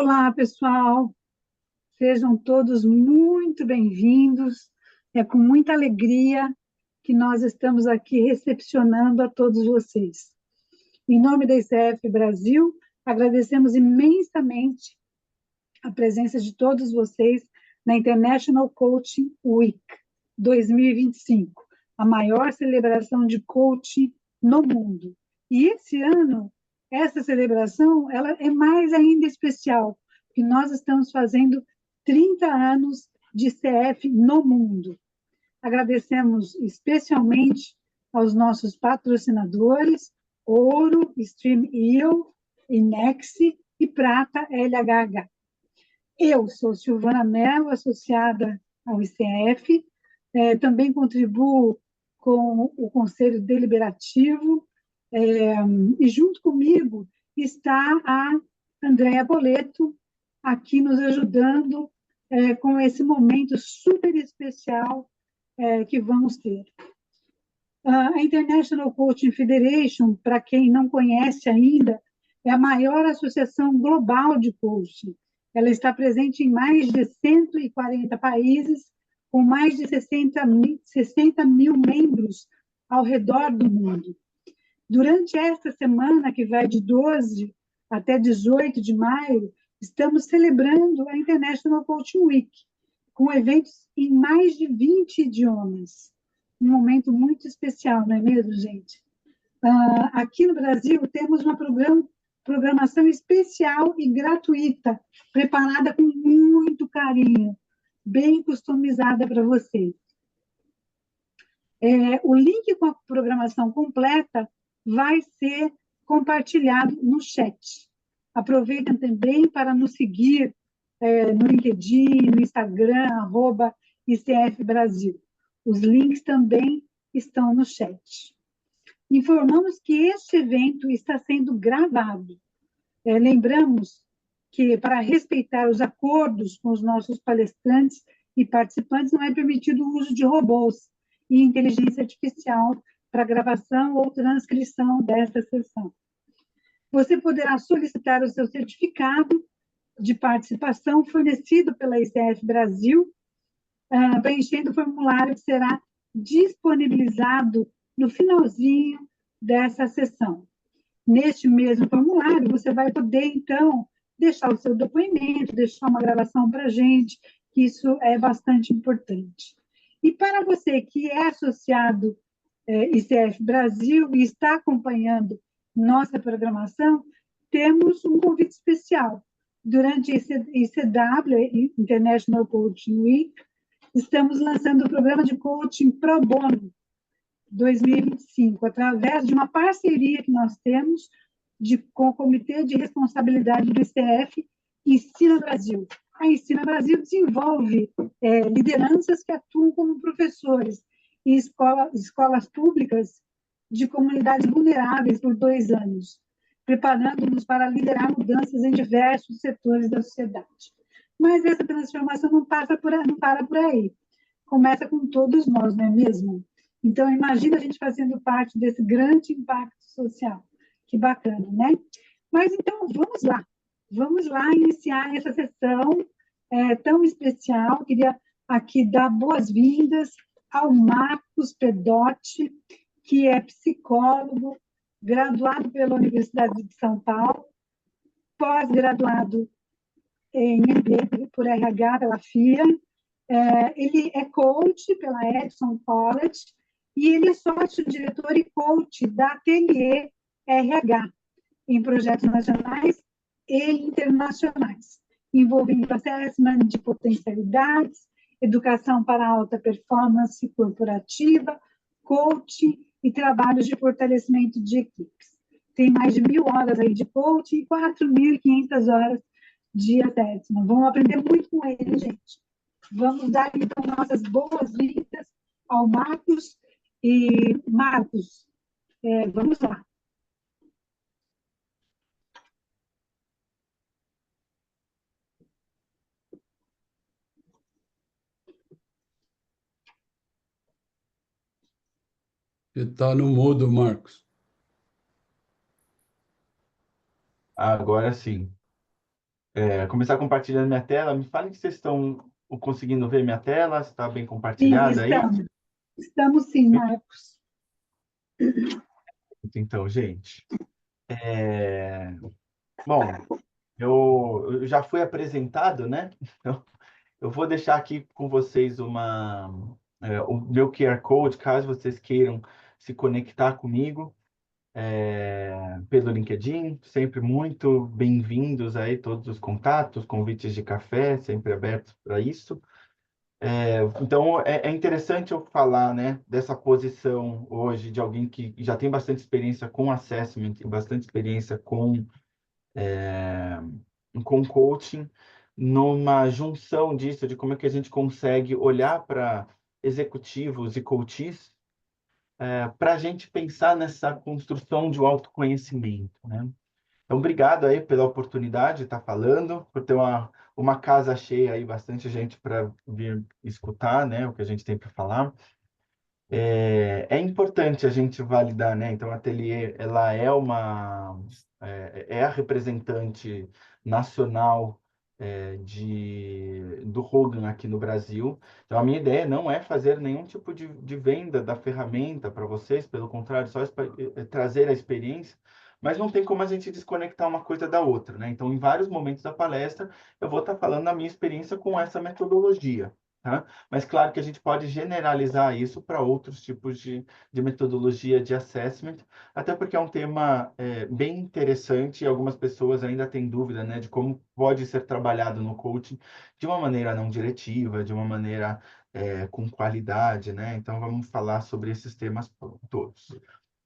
Olá, pessoal. Sejam todos muito bem-vindos. É com muita alegria que nós estamos aqui recepcionando a todos vocês. Em nome da ICF Brasil, agradecemos imensamente a presença de todos vocês na International Coaching Week 2025, a maior celebração de coaching no mundo. E esse ano, essa celebração ela é mais ainda especial, porque nós estamos fazendo 30 anos de CF no mundo. Agradecemos especialmente aos nossos patrocinadores, Ouro, Stream.io, Inex e Prata LHH. Eu sou Silvana Mello, associada ao ICF, também contribuo com o Conselho Deliberativo, e junto comigo está a Andréa Boleto, aqui nos ajudando com esse momento super especial que vamos ter. A International Coaching Federation, para quem não conhece ainda, é a maior associação global de coaching. Ela está presente em mais de 140 países, com mais de 60 mil membros ao redor do mundo. Durante esta semana, que vai de 12 até 18 de maio, estamos celebrando a International Coaching Week, com eventos em mais de 20 idiomas. Um momento muito especial, não é mesmo, gente? Aqui no Brasil, temos uma programação especial e gratuita, preparada com muito carinho, bem customizada para vocês. O link com a programação completa vai ser compartilhado no chat. Aproveitem também para nos seguir no LinkedIn, no Instagram, @ICF Brasil. Os links também estão no chat. Informamos que este evento está sendo gravado. Lembramos que, para respeitar os acordos com os nossos palestrantes e participantes, não é permitido o uso de robôs e inteligência artificial para gravação ou transcrição desta sessão. Você poderá solicitar o seu certificado de participação fornecido pela ICF Brasil, preenchendo o formulário que será disponibilizado no finalzinho dessa sessão. Neste mesmo formulário, você vai poder, então, deixar o seu depoimento, deixar uma gravação para a gente, que isso é bastante importante. E para você que é associado ICF Brasil e está acompanhando nossa programação, temos um convite especial. Durante ICW, International Coaching Week, estamos lançando o programa de coaching Pro Bono 2025, através de uma parceria que nós temos com o Comitê de Responsabilidade do ICF Ensina Brasil. A Ensina Brasil desenvolve lideranças que atuam como professores em escolas públicas de comunidades vulneráveis por 2 anos, preparando-nos para liderar mudanças em diversos setores da sociedade. Mas essa transformação não para por aí. Começa com todos nós, não é mesmo? Então, imagina a gente fazendo parte desse grande impacto social. Que bacana, né? Mas, então, vamos lá iniciar essa sessão tão especial. Queria aqui dar boas-vindas ao Marcos Pedotti, que é psicólogo, graduado pela Universidade de São Paulo, pós-graduado em MBA por RH pela FIA, ele é coach pela Edson College e ele é sócio-diretor e coach da Ateliê RH em projetos nacionais e internacionais, envolvendo assessment de potencialidades, educação para alta performance corporativa, coaching e trabalhos de fortalecimento de equipes. Tem mais de 1.000 horas aí de coaching e 4.500 horas de assessment. Vamos aprender muito com ele, gente. Vamos dar, então, nossas boas-vindas ao Marcos. E, Marcos, vamos lá. Você está no mudo, Marcos. Agora sim. começar compartilhando minha tela. Me falem se vocês estão conseguindo ver minha tela, se está bem Sim, compartilhada aí. estamos. Estamos sim, Marcos. Então, gente, bom, eu já fui apresentado, né? Então, eu vou deixar aqui com vocês o meu QR Code, caso vocês queiram se conectar comigo pelo LinkedIn. Sempre muito bem-vindos aí todos os contatos, convites de café, sempre abertos para isso. Então, é interessante eu falar, né, dessa posição hoje de alguém que já tem bastante experiência com assessment, tem bastante experiência com coaching, numa junção disso, de como é que a gente consegue olhar para executivos e coaches para a gente pensar nessa construção de um autoconhecimento, né? Então, obrigado aí pela oportunidade de estar falando, por ter uma casa cheia aí, bastante gente para vir escutar, né, o que a gente tem para falar. É importante a gente validar, né? Então, a Ateliê, ela é a representante nacional do Hogan aqui no Brasil. Então, a minha ideia não é fazer nenhum tipo de venda da ferramenta para vocês, pelo contrário, só trazer a experiência, mas não tem como a gente desconectar uma coisa da outra, né? Então, em vários momentos da palestra, eu vou estar falando da minha experiência com essa metodologia. Tá? Mas claro que a gente pode generalizar isso para outros tipos de metodologia de assessment, até porque é um tema bem interessante e algumas pessoas ainda têm dúvida, né, de como pode ser trabalhado no coaching de uma maneira não diretiva, de uma maneira com qualidade, né? Então vamos falar sobre esses temas todos.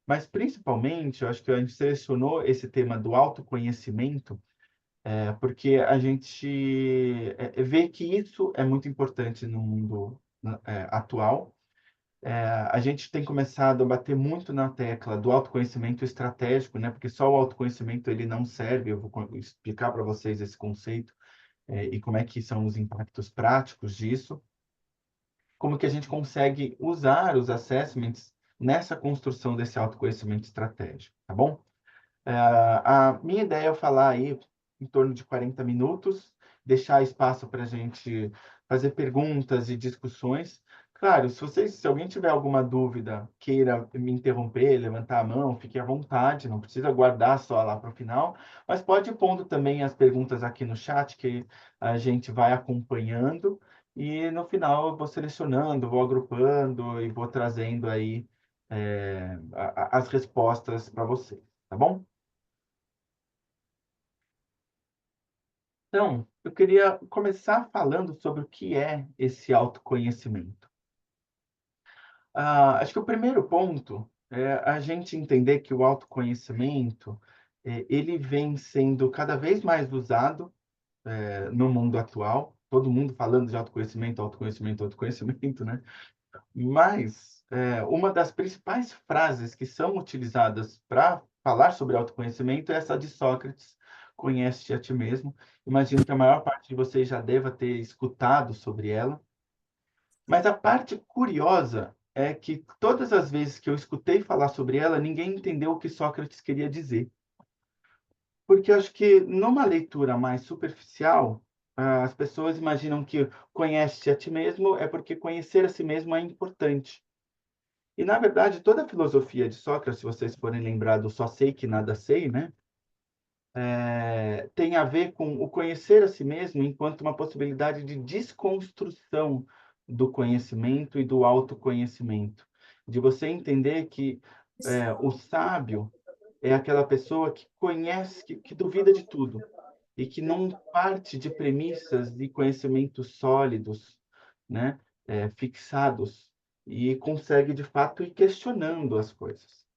Mas principalmente, eu acho que a gente selecionou esse tema do autoconhecimento porque a gente vê que isso é muito importante no mundo atual. A gente tem começado a bater muito na tecla do autoconhecimento estratégico, né? Porque só o autoconhecimento ele não serve. Eu vou explicar para vocês esse conceito e como é que são os impactos práticos disso. Como que a gente consegue usar os assessments nessa construção desse autoconhecimento estratégico, tá bom? A minha ideia é falar aí em torno de 40 minutos, deixar espaço para a gente fazer perguntas e discussões. Claro, se alguém tiver alguma dúvida, queira me interromper, levantar a mão, fique à vontade, não precisa guardar só lá para o final, mas pode ir pondo também as perguntas aqui no chat, que a gente vai acompanhando, e no final eu vou selecionando, vou agrupando e vou trazendo aí as respostas para vocês, tá bom? Então, eu queria começar falando sobre o que é esse autoconhecimento. Acho que o primeiro ponto é a gente entender que o autoconhecimento ele vem sendo cada vez mais usado no mundo atual. Todo mundo falando de autoconhecimento, autoconhecimento, autoconhecimento, né? Mas uma das principais frases que são utilizadas para falar sobre autoconhecimento é essa de Sócrates: conhece-te a ti mesmo. Imagino que a maior parte de vocês já deva ter escutado sobre ela. Mas a parte curiosa é que todas as vezes que eu escutei falar sobre ela, ninguém entendeu o que Sócrates queria dizer. Porque eu acho que numa leitura mais superficial, as pessoas imaginam que conhece-te a ti mesmo é porque conhecer a si mesmo é importante. E, na verdade, toda a filosofia de Sócrates, se vocês forem lembrar do só sei que nada sei, né? Tem a ver com o conhecer a si mesmo enquanto uma possibilidade de desconstrução do conhecimento e do autoconhecimento. De você entender que o sábio é aquela pessoa que conhece, que duvida de tudo e que não parte de premissas de conhecimentos sólidos, né? Fixados, e consegue, de fato, ir questionando as coisas.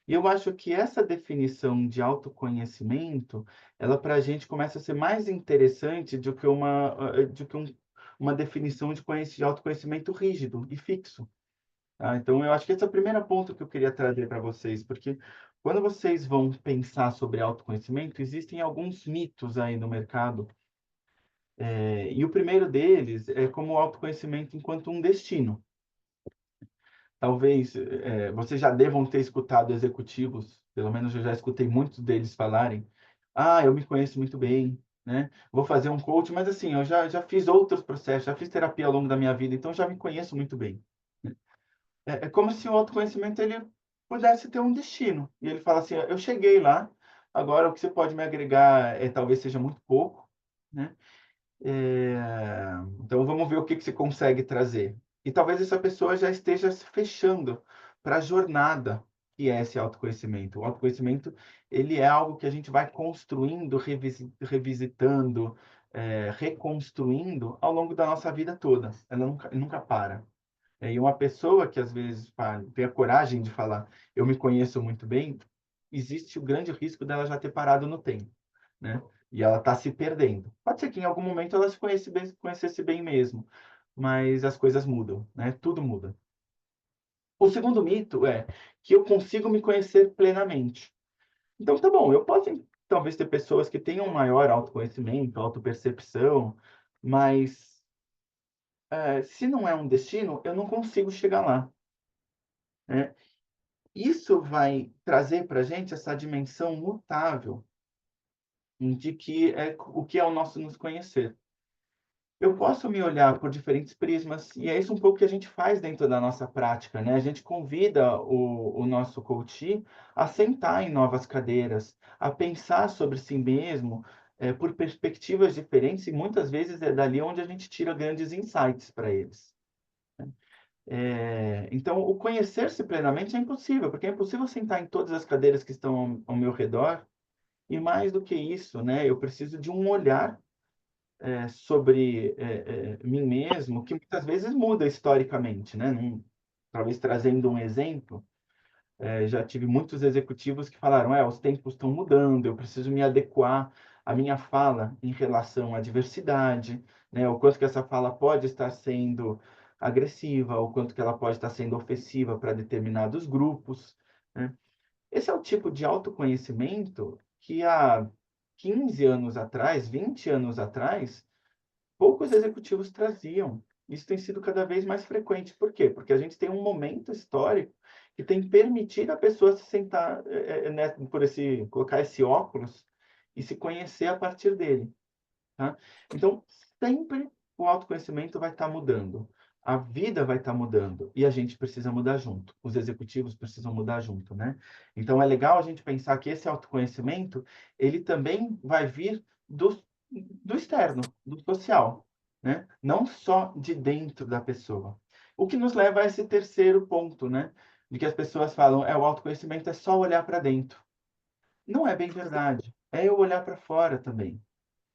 E eu acho que essa definição de autoconhecimento, ela para a gente começa a ser mais interessante do que uma definição de autoconhecimento rígido e fixo. Tá? Então, eu acho que esse é o primeiro ponto que eu queria trazer para vocês, porque quando vocês vão pensar sobre autoconhecimento, existem alguns mitos aí no mercado. E o primeiro deles é como o autoconhecimento enquanto um destino. Talvez vocês já devam ter escutado executivos, pelo menos eu já escutei muitos deles falarem: ah, eu me conheço muito bem, né? Vou fazer um coach, mas assim, eu já fiz outros processos, já fiz terapia ao longo da minha vida, então já me conheço muito bem. É como se o autoconhecimento ele pudesse ter um destino. E ele fala assim: eu cheguei lá, agora o que você pode me agregar talvez seja muito pouco, né? Então vamos ver o que você consegue trazer. E talvez essa pessoa já esteja se fechando para a jornada que é esse autoconhecimento. O autoconhecimento ele é algo que a gente vai construindo, revisitando, reconstruindo ao longo da nossa vida toda. Ela nunca para. E uma pessoa que às vezes tem a coragem de falar, eu me conheço muito bem, existe o grande risco dela já ter parado no tempo, né? E ela está se perdendo. Pode ser que em algum momento ela se conhecesse bem mesmo, mas as coisas mudam, né? Tudo muda. O segundo mito é que eu consigo me conhecer plenamente. Então, tá bom, eu posso talvez ter pessoas que tenham um maior autoconhecimento, autopercepção, mas se não é um destino, eu não consigo chegar lá, né? Isso vai trazer para a gente essa dimensão mutável de que é o que é o nosso nos conhecer. Eu posso me olhar por diferentes prismas, e é isso um pouco que a gente faz dentro da nossa prática, né? A gente convida o nosso coach a sentar em novas cadeiras, a pensar sobre si mesmo, por perspectivas diferentes, e muitas vezes é dali onde a gente tira grandes insights para eles. Então, o conhecer-se plenamente é impossível, porque é impossível sentar em todas as cadeiras que estão ao meu redor, e mais do que isso, né, eu preciso de um olhar sobre mim mesmo, que muitas vezes muda historicamente, né? Talvez trazendo um exemplo, já tive muitos executivos que falaram, os tempos estão mudando, eu preciso me adequar à minha fala em relação à diversidade, né? O quanto que essa fala pode estar sendo agressiva, o quanto que ela pode estar sendo ofensiva para determinados grupos, né? Esse é o tipo de autoconhecimento que há 15 anos atrás, 20 anos atrás, poucos executivos traziam. Isso tem sido cada vez mais frequente. Por quê? Porque a gente tem um momento histórico que tem permitido a pessoa se sentar, né, colocar esse óculos e se conhecer a partir dele. Tá? Então, sempre o autoconhecimento vai estar mudando. A vida vai estar mudando e a gente precisa mudar junto. Os executivos precisam mudar junto, né? Então, é legal a gente pensar que esse autoconhecimento, ele também vai vir do externo, do social, né? Não só de dentro da pessoa. O que nos leva a esse terceiro ponto, né? De que as pessoas falam, o autoconhecimento é só olhar para dentro. Não é bem verdade. É eu olhar para fora também.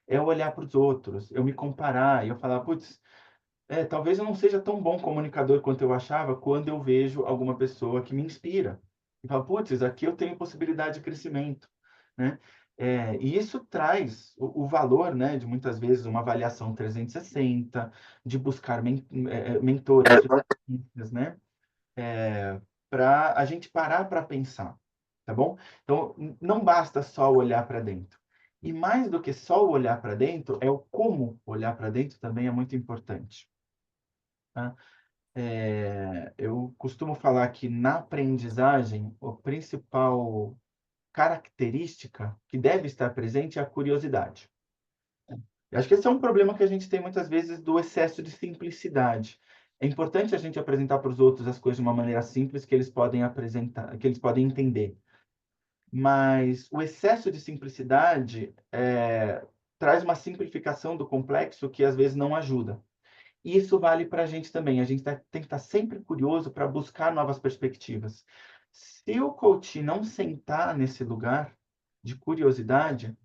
É eu olhar para os outros, eu me comparar e eu falar, putz, talvez eu não seja tão bom comunicador quanto eu achava quando eu vejo alguma pessoa que me inspira. E falo, putz, aqui eu tenho possibilidade de crescimento, né? E isso traz o valor, né, de muitas vezes uma avaliação 360, de buscar mentores, né? Para a gente parar para pensar, tá bom? Então, não basta só olhar para dentro. E mais do que só o olhar para dentro, é o como olhar para dentro também é muito importante. Tá? Eu costumo falar que na aprendizagem, a principal característica que deve estar presente é a curiosidade. Eu acho que esse é um problema que a gente tem muitas vezes do excesso de simplicidade. É importante a gente apresentar para os outros as coisas de uma maneira simples que eles podem apresentar, que eles podem entender. Mas o excesso de simplicidade traz uma simplificação do complexo que às vezes não ajuda. E isso vale para a gente também. A gente tem que estar sempre curioso para buscar novas perspectivas. Se o coaching não sentar nesse lugar de curiosidade,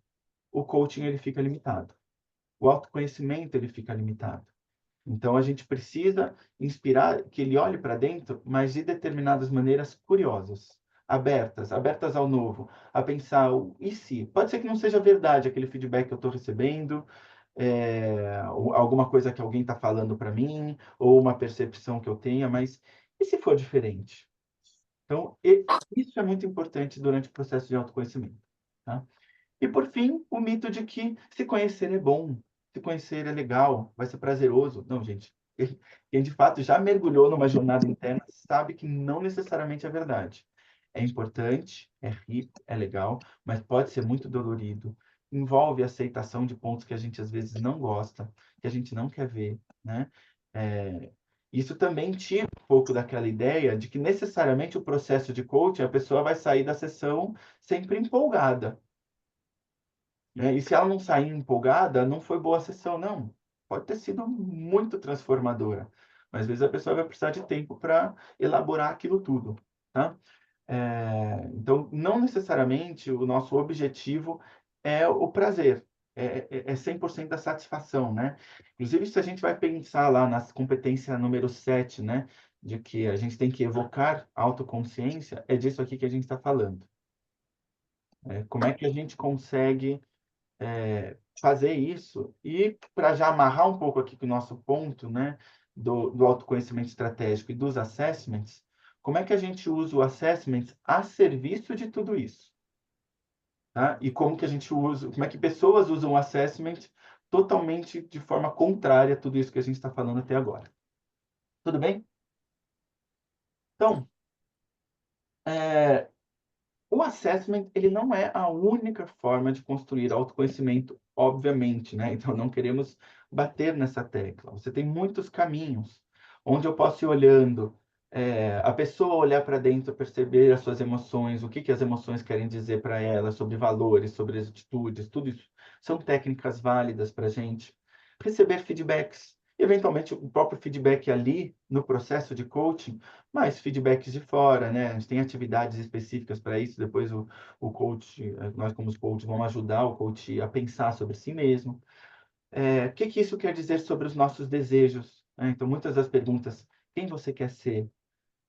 o coaching ele fica limitado. O autoconhecimento ele fica limitado. Então a gente precisa inspirar que ele olhe para dentro, mas de determinadas maneiras curiosas, abertas ao novo, a pensar e se? Pode ser que não seja verdade aquele feedback que eu estou recebendo, alguma coisa que alguém está falando para mim, ou uma percepção que eu tenha, mas e se for diferente? Então, isso é muito importante durante o processo de autoconhecimento. Tá? E, por fim, o mito de que se conhecer é bom, se conhecer é legal, vai ser prazeroso. Não, gente. Quem de fato já mergulhou numa jornada interna sabe que não necessariamente é verdade. É importante, é rico, é legal, mas pode ser muito dolorido. envolve a aceitação de pontos que a gente às vezes não gosta, que a gente não quer ver, né? Isso também tira um pouco daquela ideia de que necessariamente o processo de coaching, a pessoa vai sair da sessão sempre empolgada, né? E se ela não sair empolgada, não foi boa a sessão, não. Pode ter sido muito transformadora, mas às vezes a pessoa vai precisar de tempo para elaborar aquilo tudo, tá? Então, não necessariamente o nosso objetivo é o prazer, é 100% da satisfação, né? Inclusive, se a gente vai pensar lá na competência número 7, né? De que a gente tem que evocar autoconsciência, é disso aqui que a gente está falando. Como é que a gente consegue fazer isso? E para já amarrar um pouco aqui com o nosso ponto, né? Do autoconhecimento estratégico e dos assessments, como é que a gente usa o assessment a serviço de tudo isso? Tá? E como que a gente usa, como é que pessoas usam o assessment totalmente de forma contrária a tudo isso que a gente está falando até agora. Tudo bem? Então, o assessment, ele não é a única forma de construir autoconhecimento, obviamente, né? Então, não queremos bater nessa tecla. Você tem muitos caminhos onde eu posso ir olhando, a pessoa olhar para dentro, perceber as suas emoções, o que as emoções querem dizer para ela, sobre valores, sobre as atitudes, tudo isso são técnicas válidas para a gente. Receber feedbacks, eventualmente o próprio feedback ali no processo de coaching, mais feedbacks de fora, né? A gente tem atividades específicas para isso. Depois o coach, nós como coaches, vamos ajudar o coach a pensar sobre si mesmo. O que isso quer dizer sobre os nossos desejos, né? Então, muitas das perguntas, quem você quer ser?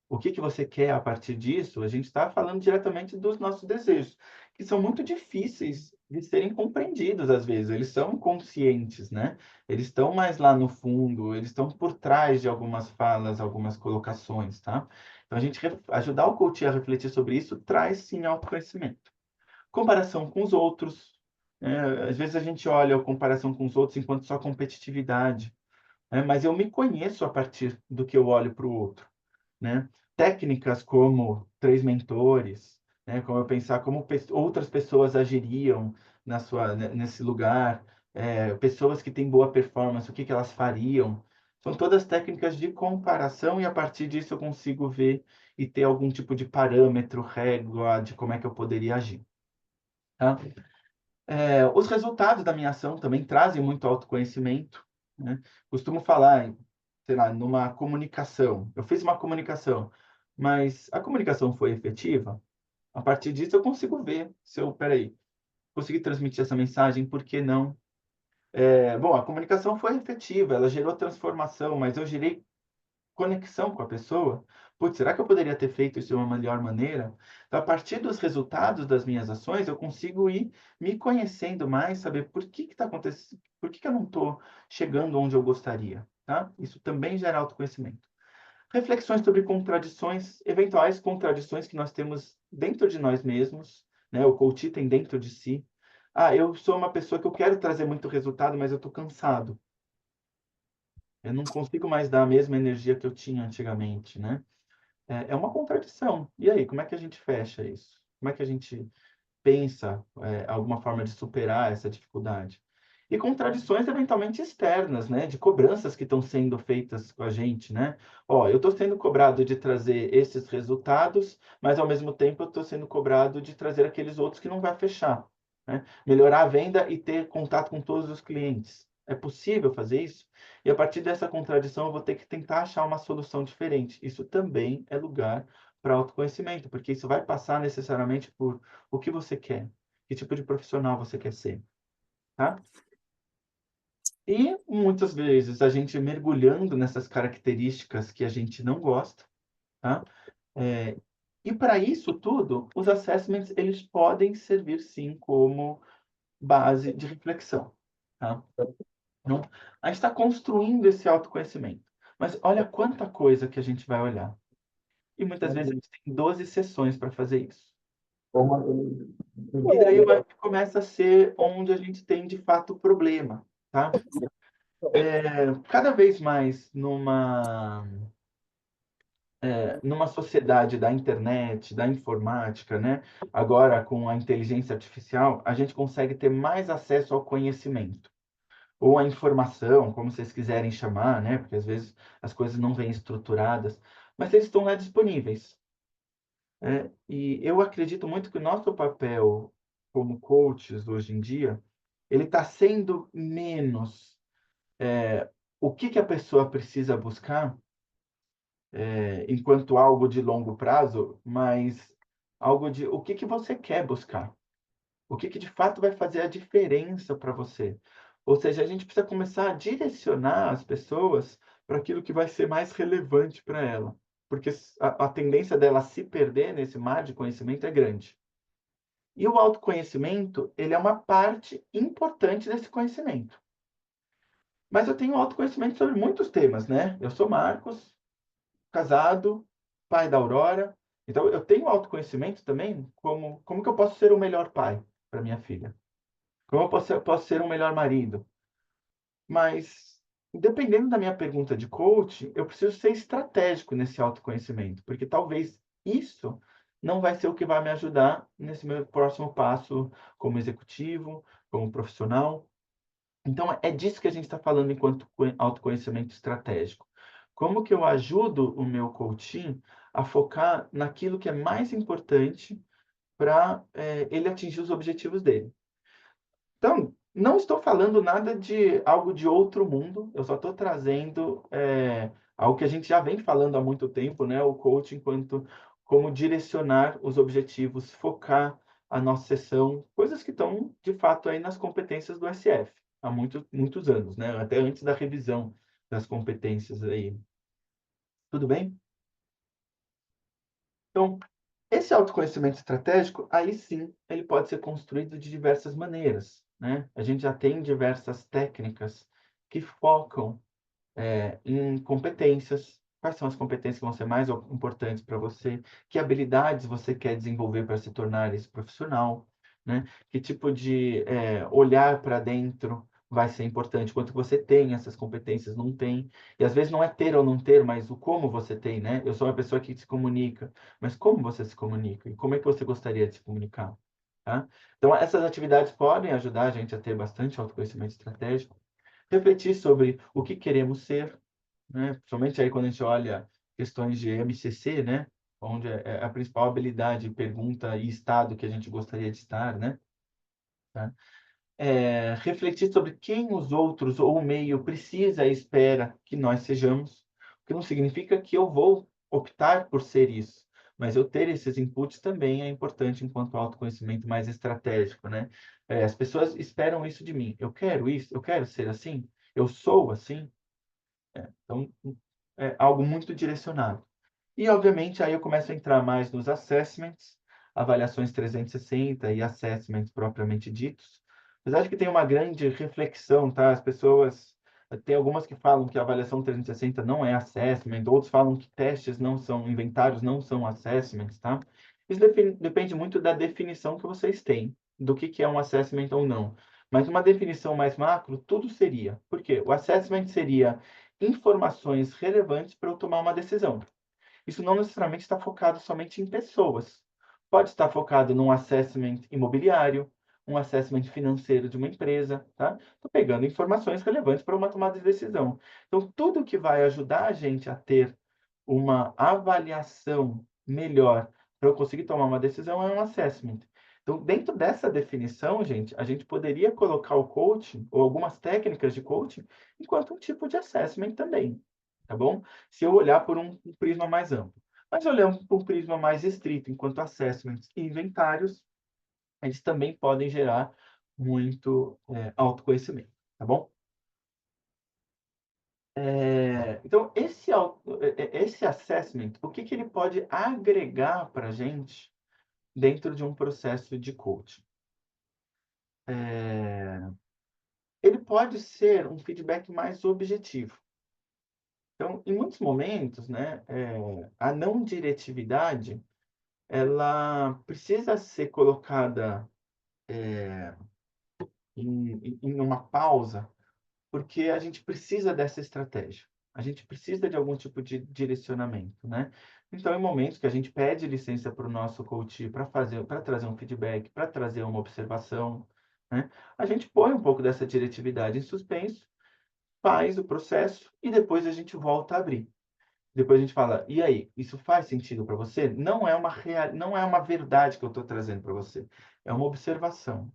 O que você quer a partir disso? A gente está falando diretamente dos nossos desejos, que são muito difíceis de serem compreendidos às vezes. Eles são inconscientes, né? Eles estão mais lá no fundo, eles estão por trás de algumas falas, algumas colocações, tá? Então, a gente ajudar o coach a refletir sobre isso traz, sim, autoconhecimento. Comparação com os outros, né? Às vezes a gente olha a comparação com os outros enquanto só competitividade, né? Mas eu me conheço a partir do que eu olho para o outro, né? Técnicas como três mentores, né? Como eu pensar como outras pessoas agiriam nesse lugar, pessoas que têm boa performance, o que elas fariam. São todas técnicas de comparação e a partir disso eu consigo ver e ter algum tipo de parâmetro, régua de como é que eu poderia agir. Tá? Os resultados da minha ação também trazem muito autoconhecimento, né? Costumo falar, sei lá, numa comunicação. Eu fiz uma comunicação, mas a comunicação foi efetiva? A partir disso eu consigo ver se eu, peraí, consegui transmitir essa mensagem, por que não? Bom, a comunicação foi efetiva, ela gerou transformação, mas eu gerei conexão com a pessoa. Putz, será que eu poderia ter feito isso de uma melhor maneira? Então, a partir dos resultados das minhas ações, eu consigo ir me conhecendo mais, saber por que está acontecendo, por que eu não estou chegando onde eu gostaria, tá? Isso também gera autoconhecimento. Reflexões sobre contradições, eventuais contradições que nós temos dentro de nós mesmos, né? O coach tem dentro de si. Eu sou uma pessoa que eu quero trazer muito resultado, mas eu estou cansado. Eu não consigo mais dar a mesma energia que eu tinha antigamente, né? É uma contradição. E aí, como é que a gente fecha isso? Como é que a gente pensa alguma forma de superar essa dificuldade? E contradições eventualmente externas, né? De cobranças que estão sendo feitas com a gente, né? Ó, eu estou sendo cobrado de trazer esses resultados, mas ao mesmo tempo eu estou sendo cobrado de trazer aqueles outros que não vai fechar, né? Melhorar a venda e ter contato com todos os clientes. É possível fazer isso? E a partir dessa contradição eu vou ter que tentar achar uma solução diferente. Isso também é lugar para autoconhecimento, porque isso vai passar necessariamente por o que você quer, que tipo de profissional você quer ser, tá? E muitas vezes a gente mergulhando nessas características que a gente não gosta, tá? E para isso tudo, os assessments eles podem servir sim como base de reflexão, tá? Então, a gente está construindo esse autoconhecimento, mas olha quanta coisa que a gente vai olhar. E muitas vezes a gente tem 12 sessões para fazer isso. E daí começa a ser onde a gente tem de fato problema, tá? Cada vez mais numa sociedade da internet, da informática, né? Agora, com a inteligência artificial, a gente consegue ter mais acesso ao conhecimento, ou à informação, como vocês quiserem chamar, né? Porque às vezes as coisas não vêm estruturadas, mas eles estão lá disponíveis, né? E eu acredito muito que o nosso papel como coaches hoje em dia, ele está sendo menos o que a pessoa precisa buscar enquanto algo de longo prazo, mas algo de o que você quer buscar, o que de fato vai fazer a diferença para você. Ou seja, a gente precisa começar a direcionar as pessoas para aquilo que vai ser mais relevante para ela, porque a tendência dela se perder nesse mar de conhecimento é grande. E o autoconhecimento, ele é uma parte importante desse conhecimento. Mas eu tenho autoconhecimento sobre muitos temas, né? Eu sou Marcos, casado, pai da Aurora. Então, eu tenho autoconhecimento também, como que eu posso ser o melhor pai para minha filha? Como eu posso ser um melhor marido? Mas, dependendo da minha pergunta de coach, eu preciso ser estratégico nesse autoconhecimento, porque talvez isso não vai ser o que vai me ajudar nesse meu próximo passo como executivo, como profissional. Então, é disso que a gente está falando enquanto autoconhecimento estratégico. Como que eu ajudo o meu coaching a focar naquilo que é mais importante para ele atingir os objetivos dele? Então, não estou falando nada de algo de outro mundo, eu só estou trazendo algo que a gente já vem falando há muito tempo, né? O coaching enquanto como direcionar os objetivos, focar a nossa sessão, coisas que estão, de fato, aí nas competências do SF, há muitos anos, né? Até antes da revisão das competências aí. Tudo bem? Então, esse autoconhecimento estratégico, aí sim, ele pode ser construído de diversas maneiras, né? A gente já tem diversas técnicas que focam em competências. Quais são as competências que vão ser mais importantes para você? Que habilidades você quer desenvolver para se tornar esse profissional, né? Que tipo de olhar para dentro vai ser importante? Quanto você tem essas competências, não tem? E às vezes não é ter ou não ter, mas o como você tem, né? Eu sou uma pessoa que se comunica, mas como você se comunica? E como é que você gostaria de se comunicar? Tá? Então, essas atividades podem ajudar a gente a ter bastante autoconhecimento estratégico, refletir sobre o que queremos ser, né? Principalmente aí quando a gente olha questões de MCC, né? Onde é a principal habilidade, pergunta e estado que a gente gostaria de estar, né? Tá? Refletir sobre quem os outros ou o meio precisa e espera que nós sejamos, o que não significa que eu vou optar por ser isso, mas eu ter esses inputs também é importante enquanto autoconhecimento mais estratégico, né? As pessoas esperam isso de mim. Eu quero isso, eu quero ser assim, eu sou assim. Então, é algo muito direcionado. E, obviamente, aí eu começo a entrar mais nos assessments, avaliações 360 e assessments propriamente ditos. Apesar de que tem uma grande reflexão, tá? As pessoas, tem algumas que falam que a avaliação 360 não é assessment, outros falam que testes não são, inventários não são assessments, tá? Isso depende muito da definição que vocês têm, do que é um assessment ou não. Mas uma definição mais macro, tudo seria. Por quê? O assessment seria informações relevantes para eu tomar uma decisão. Isso não necessariamente está focado somente em pessoas. Pode estar focado num assessment imobiliário, um assessment financeiro de uma empresa, tá? Estou pegando informações relevantes para uma tomada de decisão. Então, tudo que vai ajudar a gente a ter uma avaliação melhor para eu conseguir tomar uma decisão é um assessment. Então, dentro dessa definição, gente, a gente poderia colocar o coaching ou algumas técnicas de coaching enquanto um tipo de assessment também, tá bom? Se eu olhar por um prisma mais amplo. Mas olhando por um prisma mais estrito, enquanto assessments e inventários, eles também podem gerar muito autoconhecimento, tá bom? Então, esse assessment, o que ele pode agregar para a gente dentro de um processo de coaching? Ele pode ser um feedback mais objetivo. Então, em muitos momentos, né, a não diretividade, ela precisa ser colocada em uma pausa, porque a gente precisa dessa estratégia. A gente precisa de algum tipo de direcionamento, né? Então, em momentos que a gente pede licença para o nosso coach para trazer um feedback, para trazer uma observação, né? A gente põe um pouco dessa diretividade em suspenso, faz o processo e depois a gente volta a abrir. Depois a gente fala, e aí, isso faz sentido para você? Não é uma verdade que eu estou trazendo para você, é uma observação.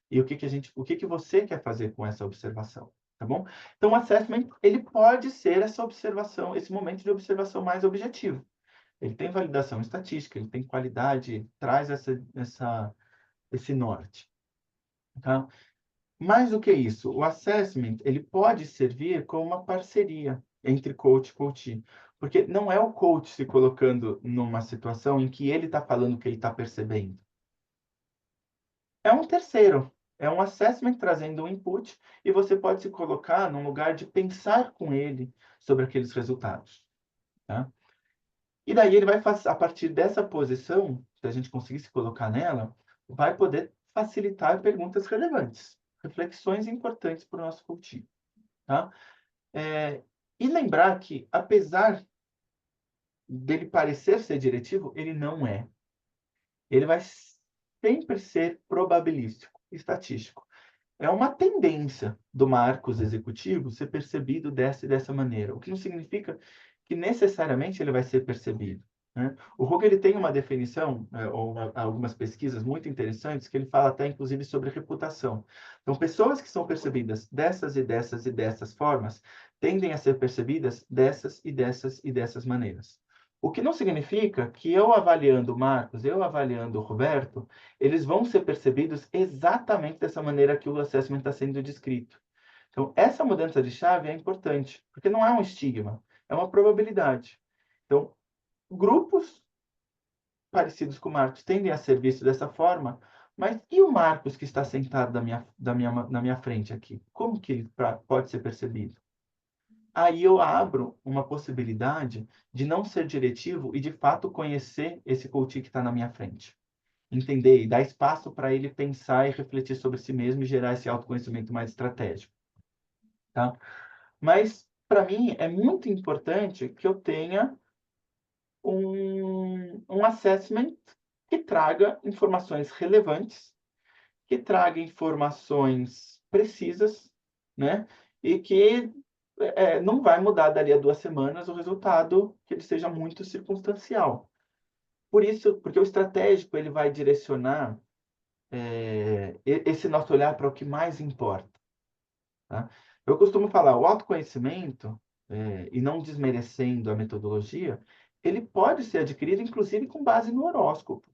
E o que você quer fazer com essa observação, tá bom? Então, o assessment, ele pode ser essa observação, esse momento de observação mais objetivo. Ele tem validação estatística, ele tem qualidade, traz esse norte, tá? Mais do que isso, o assessment, ele pode servir como uma parceria entre coach e coachee, porque não é o coach se colocando numa situação em que ele está falando o que ele está percebendo. É um terceiro, é um assessment trazendo um input e você pode se colocar num lugar de pensar com ele sobre aqueles resultados, tá? E daí ele vai, a partir dessa posição, se a gente conseguir se colocar nela, vai poder facilitar perguntas relevantes, reflexões importantes para o nosso coaching, tá? E lembrar que, apesar dele parecer ser diretivo, ele não é. Ele vai sempre ser probabilístico, estatístico. É uma tendência do Marcos executivo ser percebido dessa e dessa maneira, o que não significa que necessariamente ele vai ser percebido, né? O Rugger, ele tem uma definição, algumas pesquisas muito interessantes, que ele fala até, inclusive, sobre reputação. Então, pessoas que são percebidas dessas e dessas e dessas formas, tendem a ser percebidas dessas e dessas e dessas maneiras. O que não significa que eu avaliando o Marcos, eu avaliando o Roberto, eles vão ser percebidos exatamente dessa maneira que o assessment está sendo descrito. Então, essa mudança de chave é importante, porque não é um estigma, é uma probabilidade. Então, grupos parecidos com o Marcos tendem a ser vistos dessa forma, mas e o Marcos que está sentado na minha frente aqui? Como que ele pode ser percebido? Aí eu abro uma possibilidade de não ser diretivo e, de fato, conhecer esse coach que está na minha frente. Entender e dar espaço para ele pensar e refletir sobre si mesmo e gerar esse autoconhecimento mais estratégico, tá? Mas, para mim, é muito importante que eu tenha um assessment que traga informações relevantes, que traga informações precisas, né? E que não vai mudar dali a 2 semanas o resultado, que ele seja muito circunstancial. Por isso, porque o estratégico ele vai direcionar esse nosso olhar para o que mais importa, tá? Eu costumo falar, o autoconhecimento, e não desmerecendo a metodologia, ele pode ser adquirido, inclusive, com base no horóscopo,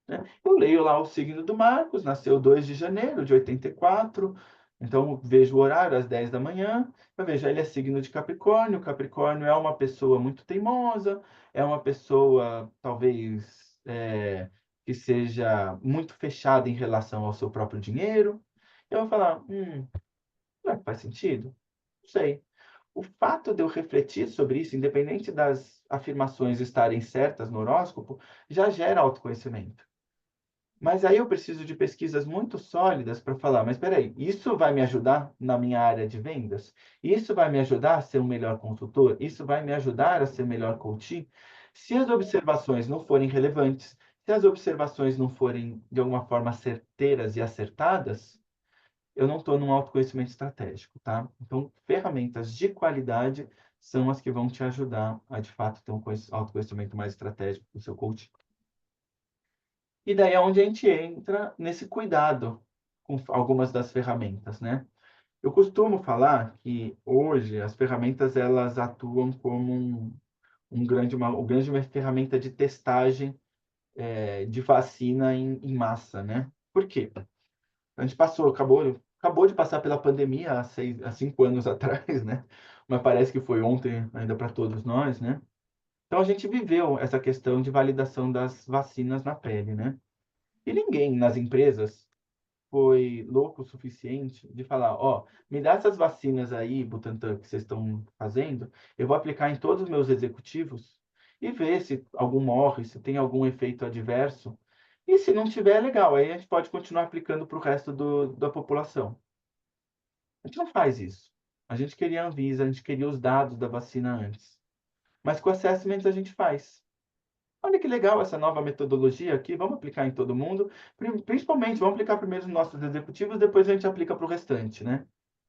né? Eu leio lá o signo do Marcos, nasceu 2 de janeiro de 84, então vejo o horário às 10 da manhã, eu vejo, ele é signo de Capricórnio, Capricórnio é uma pessoa muito teimosa, é uma pessoa, talvez, que seja muito fechada em relação ao seu próprio dinheiro. Eu vou falar, será que faz sentido? Não sei. O fato de eu refletir sobre isso, independente das afirmações estarem certas no horóscopo, já gera autoconhecimento. Mas aí eu preciso de pesquisas muito sólidas para falar, mas espera aí, isso vai me ajudar na minha área de vendas? Isso vai me ajudar a ser um melhor consultor? Isso vai me ajudar a ser melhor coach? Se as observações não forem relevantes, se as observações não forem, de alguma forma, certeiras e acertadas, eu não estou num autoconhecimento estratégico, tá? Então, ferramentas de qualidade são as que vão te ajudar a, de fato, ter um autoconhecimento mais estratégico do seu coaching. E daí é onde a gente entra nesse cuidado com algumas das ferramentas, né? Eu costumo falar que hoje as ferramentas elas atuam como uma grande ferramenta de testagem de vacina em massa, né? Por quê? A gente acabou de passar pela pandemia há 5 anos atrás, né? Mas parece que foi ontem ainda para todos nós, né? Então a gente viveu essa questão de validação das vacinas na pele, né? E ninguém nas empresas foi louco o suficiente de falar, ó, me dá essas vacinas aí, Butantan, que vocês estão fazendo, eu vou aplicar em todos os meus executivos e ver se algum morre, se tem algum efeito adverso. E se não tiver, legal, aí a gente pode continuar aplicando para o resto da população. A gente não faz isso. A gente queria a Anvisa, a gente queria os dados da vacina antes. Mas com assessments a gente faz. Olha que legal essa nova metodologia aqui, vamos aplicar em todo mundo. Principalmente, vamos aplicar primeiro nos nossos executivos, depois a gente aplica para o restante, né?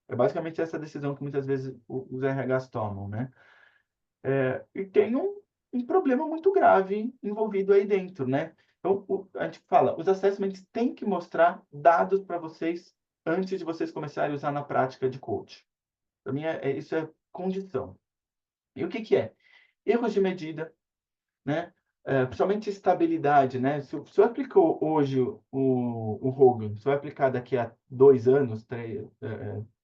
É basicamente essa decisão que muitas vezes os RHs tomam, né? E tem um problema muito grave envolvido aí dentro, né? Então, a gente fala, os assessments têm que mostrar dados para vocês antes de vocês começarem a usar na prática de coach. Para mim, isso é condição. E o que que é? Erros de medida, né? Principalmente estabilidade, né? Se eu aplicou hoje o Hogan, se eu aplicar daqui a 2 anos,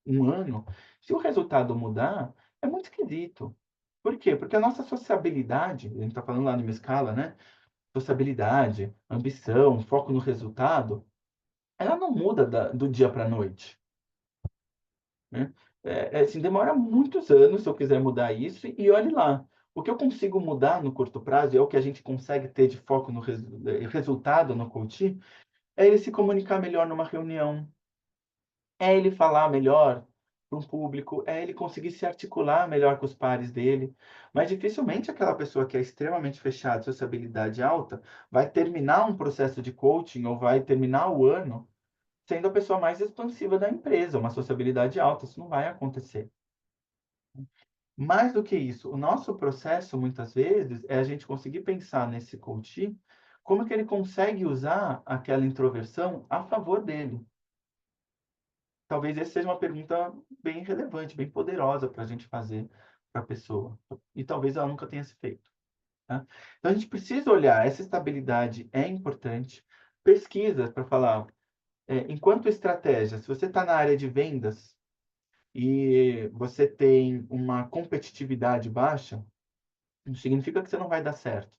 1 ano, se o resultado mudar, é muito esquisito. Por quê? Porque a nossa sociabilidade, a gente está falando lá numa escala, né? Sociabilidade, ambição, foco no resultado, ela não muda do dia para a noite, né? Assim, demora muitos anos se eu quiser mudar isso, e olhe lá. O que eu consigo mudar no curto prazo, é o que a gente consegue ter de foco no resultado no coaching, é ele se comunicar melhor numa reunião, é ele falar melhor para um público, é ele conseguir se articular melhor com os pares dele. Mas dificilmente aquela pessoa que é extremamente fechada, sociabilidade alta, vai terminar um processo de coaching ou vai terminar o ano sendo a pessoa mais expansiva da empresa, uma sociabilidade alta. Isso não vai acontecer. Mais do que isso, o nosso processo, muitas vezes, é a gente conseguir pensar nesse coach, como que ele consegue usar aquela introversão a favor dele. Talvez essa seja uma pergunta bem relevante, bem poderosa para a gente fazer para a pessoa. E talvez ela nunca tenha se feito. Tá? Então, a gente precisa olhar, essa estabilidade é importante. Pesquisa para falar, enquanto estratégia, se você está na área de vendas e você tem uma competitividade baixa, não significa que você não vai dar certo.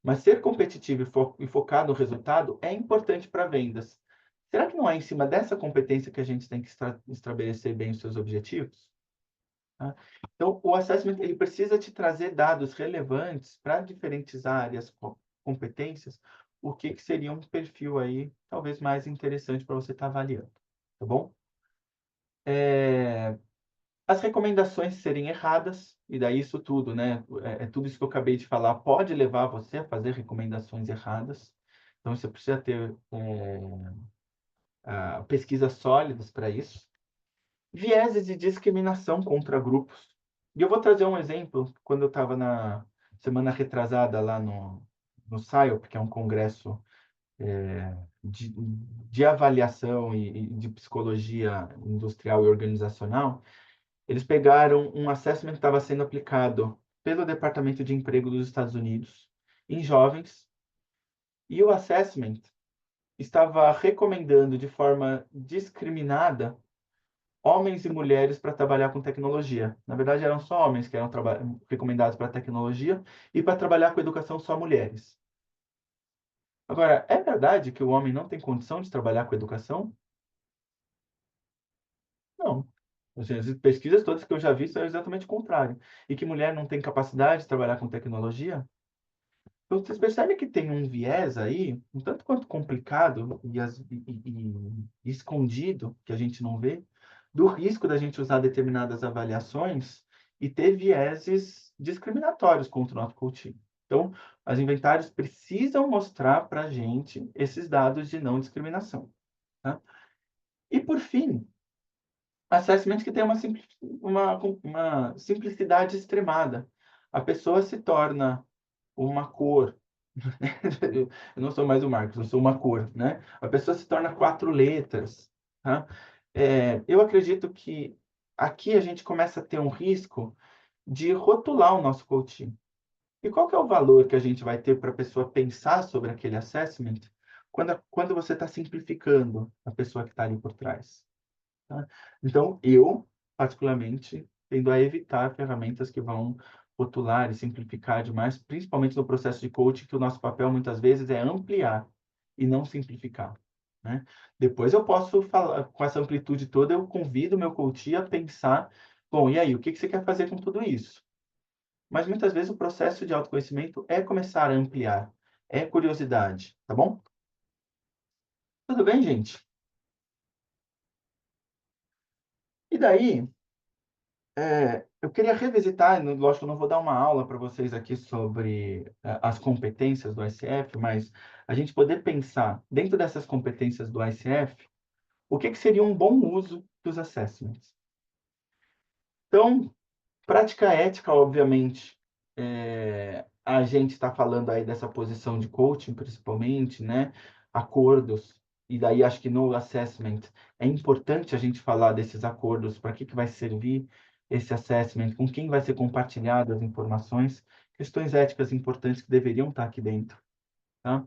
Mas ser competitivo e focar no resultado é importante para vendas. Será que não é em cima dessa competência que a gente tem que estabelecer bem os seus objetivos? Tá? Então, o assessment ele precisa te trazer dados relevantes para diferentes áreas, competências, o que seria um perfil aí, talvez mais interessante para você estar avaliando. Tá bom? As recomendações serem erradas, e daí isso tudo, né? Tudo isso que eu acabei de falar pode levar você a fazer recomendações erradas. Então, você precisa ter pesquisas sólidas para isso. Vieses de discriminação contra grupos. E eu vou trazer um exemplo. Quando eu estava na semana retrasada lá no SIOP, que é um congresso de avaliação e de psicologia industrial e organizacional, eles pegaram um assessment que estava sendo aplicado pelo Departamento de Emprego dos Estados Unidos em jovens, e o assessment estava recomendando de forma discriminada homens e mulheres para trabalhar com tecnologia. Na verdade, eram só homens que eram recomendados para tecnologia, e para trabalhar com educação só mulheres. Agora, é verdade que o homem não tem condição de trabalhar com educação? Não. Assim, as pesquisas todas que eu já vi são exatamente o contrário. E que mulher não tem capacidade de trabalhar com tecnologia? Então, vocês percebem que tem um viés aí, um tanto quanto complicado e escondido, que a gente não vê, do risco da gente usar determinadas avaliações e ter vieses discriminatórios contra o nosso coaching. Então, as inventários precisam mostrar para a gente esses dados de não discriminação. Tá? E, por fim, assessment que tem uma simplicidade extremada. A pessoa se torna uma cor. Eu não sou mais o Marcos, eu sou uma cor, né? A pessoa se torna 4 letras, tá? Eu acredito que aqui a gente começa a ter um risco de rotular o nosso coaching. E qual que é o valor que a gente vai ter para a pessoa pensar sobre aquele assessment quando você está simplificando a pessoa que está ali por trás? Tá? Então, eu, particularmente, tendo a evitar ferramentas que vão rotular e simplificar demais, principalmente no processo de coaching, que o nosso papel muitas vezes é ampliar e não simplificar. Né? Depois eu posso falar, com essa amplitude toda, eu convido o meu coach a pensar, bom, e aí, o que você quer fazer com tudo isso? Mas muitas vezes o processo de autoconhecimento é começar a ampliar, é curiosidade, tá bom? Tudo bem, gente? E daí, eu queria revisitar, lógico, eu não vou dar uma aula para vocês aqui sobre as competências do ICF, mas a gente poder pensar, dentro dessas competências do ICF, o que seria um bom uso dos assessments. Então, prática ética, obviamente, a gente está falando aí dessa posição de coaching, principalmente, né? Acordos, e daí acho que no assessment é importante a gente falar desses acordos, para que vai servir esse assessment, com quem vai ser compartilhado as informações, questões éticas importantes que deveriam estar aqui dentro, tá?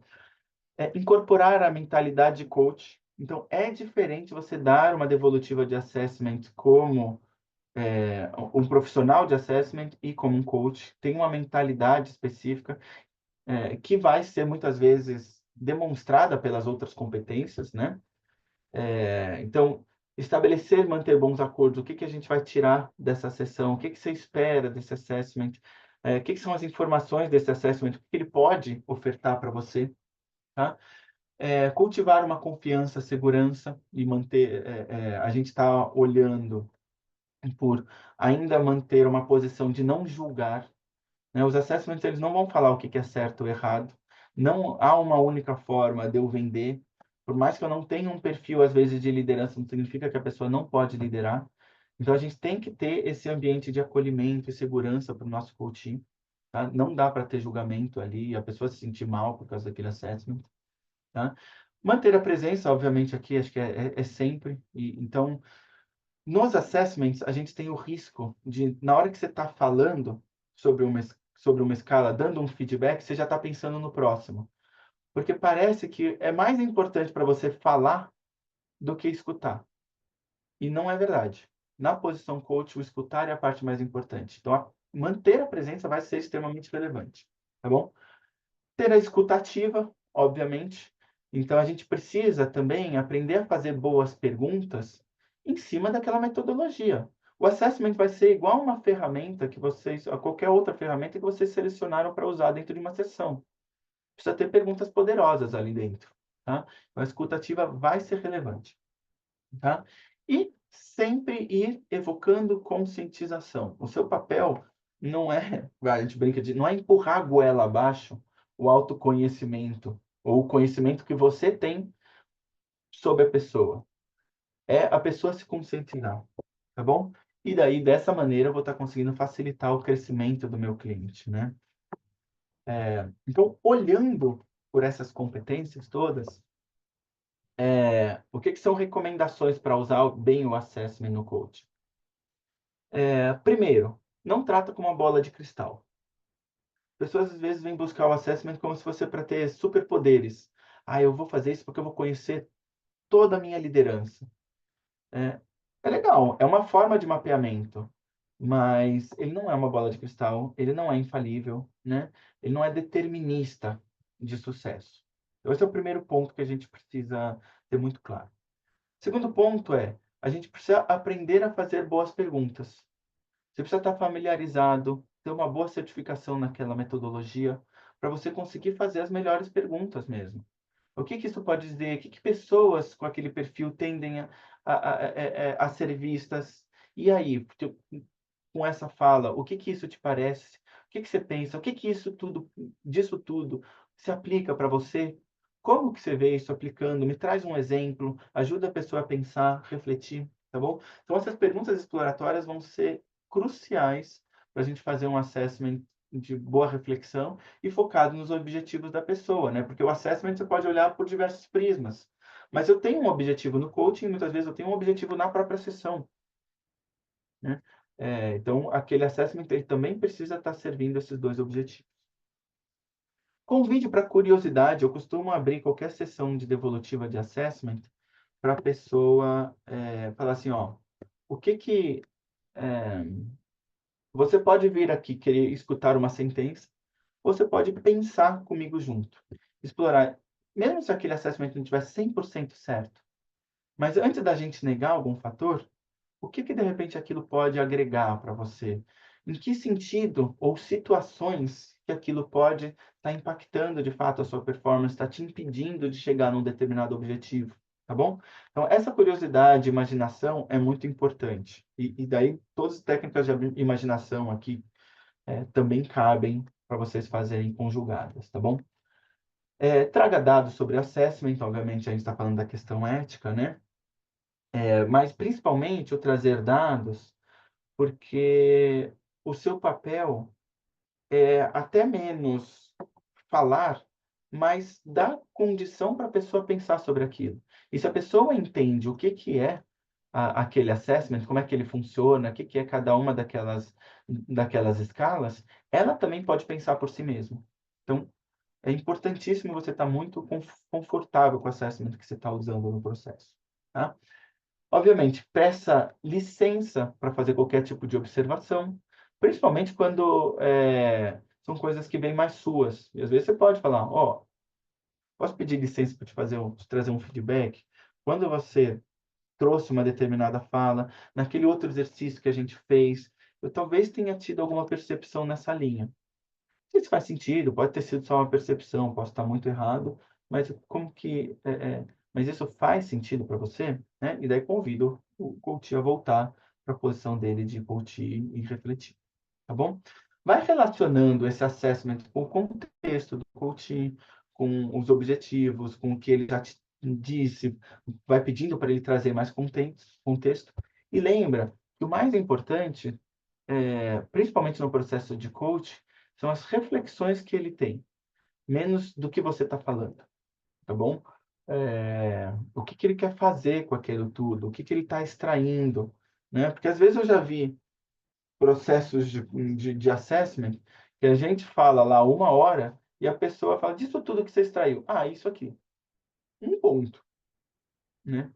Incorporar a mentalidade de coach. Então, é diferente você dar uma devolutiva de assessment como um profissional de assessment e como um coach. Tem uma mentalidade específica que vai ser muitas vezes demonstrada pelas outras competências, né? Então, estabelecer e manter bons acordos. O que a gente vai tirar dessa sessão? O que você espera desse assessment? O que são as informações desse assessment? O que ele pode ofertar para você? Tá? Cultivar uma confiança, segurança e manter. A gente está olhando por ainda manter uma posição de não julgar, né? Os assessments eles não vão falar o que é certo ou errado. Não há uma única forma de eu vender. Por mais que eu não tenha um perfil, às vezes, de liderança, não significa que a pessoa não pode liderar. Então, a gente tem que ter esse ambiente de acolhimento e segurança para o nosso coaching. Tá? Não dá para ter julgamento ali, a pessoa se sentir mal por causa daquele assessment. Tá? Manter a presença, obviamente, aqui, acho que é sempre. Então, nos assessments, a gente tem o risco de, na hora que você está falando sobre uma escala, dando um feedback, você já está pensando no próximo. Porque parece que é mais importante para você falar do que escutar. E não é verdade. Na posição coach, o escutar é a parte mais importante. Então, manter a presença vai ser extremamente relevante. Tá bom? Ter a escutativa, obviamente. Então, a gente precisa também aprender a fazer boas perguntas em cima daquela metodologia. O assessment vai ser igual uma ferramenta que vocês, a qualquer outra ferramenta que vocês selecionaram para usar dentro de uma sessão. Precisa ter perguntas poderosas ali dentro, tá? Então, a escutativa vai ser relevante, tá? E sempre ir evocando conscientização. O seu papel não é, a gente brinca de, não é empurrar a goela abaixo o autoconhecimento ou o conhecimento que você tem sobre a pessoa. É a pessoa se conscientizar, tá bom? E daí, dessa maneira, eu vou estar conseguindo facilitar o crescimento do meu cliente, né? Então, olhando por essas competências todas, o que são recomendações para usar bem o assessment no coaching? Primeiro, não trata como uma bola de cristal. Pessoas às vezes vêm buscar o assessment como se fosse para ter superpoderes. Eu vou fazer isso porque eu vou conhecer toda a minha liderança. É legal, é uma forma de mapeamento, mas ele não é uma bola de cristal, ele não é infalível, né? Ele não é determinista de sucesso. Então, esse é o primeiro ponto que a gente precisa ter muito claro. Segundo ponto a gente precisa aprender a fazer boas perguntas. Você precisa estar familiarizado, ter uma boa certificação naquela metodologia, para você conseguir fazer as melhores perguntas mesmo. O que isso pode dizer? O que pessoas com aquele perfil tendem a ser vistas? E aí, com essa fala, o que isso te parece? O que você pensa? O que disso tudo se aplica para você? Como que você vê isso aplicando? Me traz um exemplo, ajuda a pessoa a pensar, refletir, tá bom? Então, essas perguntas exploratórias vão ser cruciais para a gente fazer um assessment de boa reflexão e focado nos objetivos da pessoa, né? Porque o assessment você pode olhar por diversos prismas. Mas eu tenho um objetivo no coaching, muitas vezes eu tenho um objetivo na própria sessão, né? Então, aquele assessment ele também precisa estar servindo esses dois objetivos. Convide para curiosidade. Eu costumo abrir qualquer sessão de devolutiva de assessment para a pessoa falar assim, o que você pode vir aqui querer escutar uma sentença, você pode pensar comigo junto, explorar, mesmo se aquele assessment não estiver 100% certo, mas antes da gente negar algum fator, o que de repente aquilo pode agregar para você? Em que sentido ou situações que aquilo pode estar impactando de fato a sua performance, está te impedindo de chegar num determinado objetivo? tá bom? Então, essa curiosidade, imaginação é muito importante. E daí, todas as técnicas de imaginação aqui também cabem para vocês fazerem conjugadas, tá bom? Traga dados sobre assessment, obviamente a gente está falando da questão ética, né? Mas principalmente o trazer dados, porque o seu papel é até menos falar, mas dar condição para a pessoa pensar sobre aquilo. E se a pessoa entende o que que é aquele assessment, como é que ele funciona, o que que é cada uma daquelas escalas, ela também pode pensar por si mesma. Então, é importantíssimo você estar muito confortável com o assessment que você está usando no processo, tá? Obviamente, peça licença para fazer qualquer tipo de observação, principalmente quando são coisas que vêm mais suas. E às vezes você pode falar, ó, posso pedir licença para te trazer um feedback? Quando você trouxe uma determinada fala, naquele outro exercício que a gente fez, eu talvez tenha tido alguma percepção nessa linha. Não sei se faz sentido, pode ter sido só uma percepção, posso estar muito errado, mas como que mas isso faz sentido para você, né? E daí convido o coach a voltar para a posição dele de coach e refletir, tá bom? Vai relacionando esse assessment com o contexto do coach, com os objetivos, com o que ele já te disse, vai pedindo para ele trazer mais contexto. E lembra que o mais importante, principalmente no processo de coach, são as reflexões que ele tem, menos do que você está falando, tá bom? O que que ele quer fazer com aquilo tudo, o que que ele está extraindo, né? Porque às vezes eu já vi processos de assessment que a gente fala lá 1 hora e a pessoa fala, disso tudo que você extraiu, isso aqui, um ponto, né?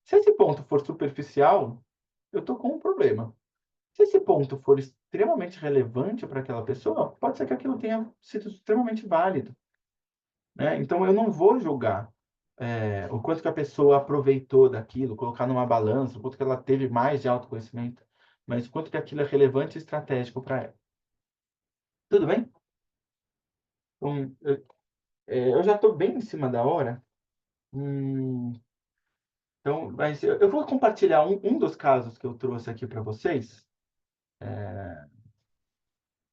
Se esse ponto for superficial, eu estou com um problema. Se esse ponto for extremamente relevante para aquela pessoa, pode ser que aquilo tenha sido extremamente válido, né? Então, eu não vou julgar o quanto que a pessoa aproveitou daquilo, colocar numa balança, o quanto que ela teve mais de autoconhecimento, mas o quanto que aquilo é relevante e estratégico para ela. Tudo bem? Então, eu já estou bem em cima da hora. Então, mas eu vou compartilhar um dos casos que eu trouxe aqui para vocês,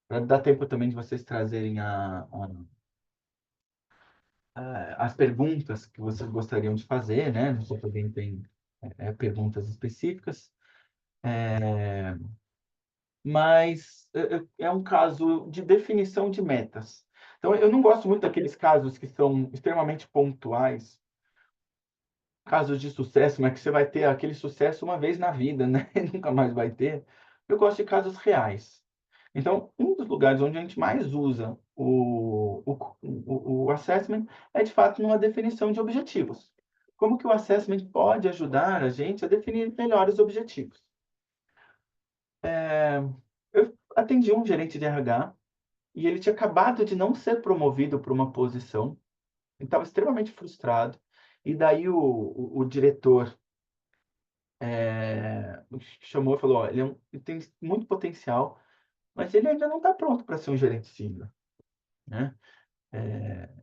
para dar tempo também de vocês trazerem as perguntas que vocês gostariam de fazer, né? Não sei se alguém tem perguntas específicas, mas é um caso de definição de metas. Então, eu não gosto muito daqueles casos que são extremamente pontuais, casos de sucesso, mas que você vai ter aquele sucesso uma vez na vida, né? E nunca mais vai ter. Eu gosto de casos reais. Então, um dos lugares onde a gente mais usa o assessment é, de fato, numa definição de objetivos. Como que o assessment pode ajudar a gente a definir melhores objetivos? Eu atendi um gerente de RH e ele tinha acabado de não ser promovido para uma posição. Ele estava extremamente frustrado. E daí o diretor chamou e falou, ó, ele tem muito potencial, mas ele ainda não está pronto para ser um gerente sênior, né?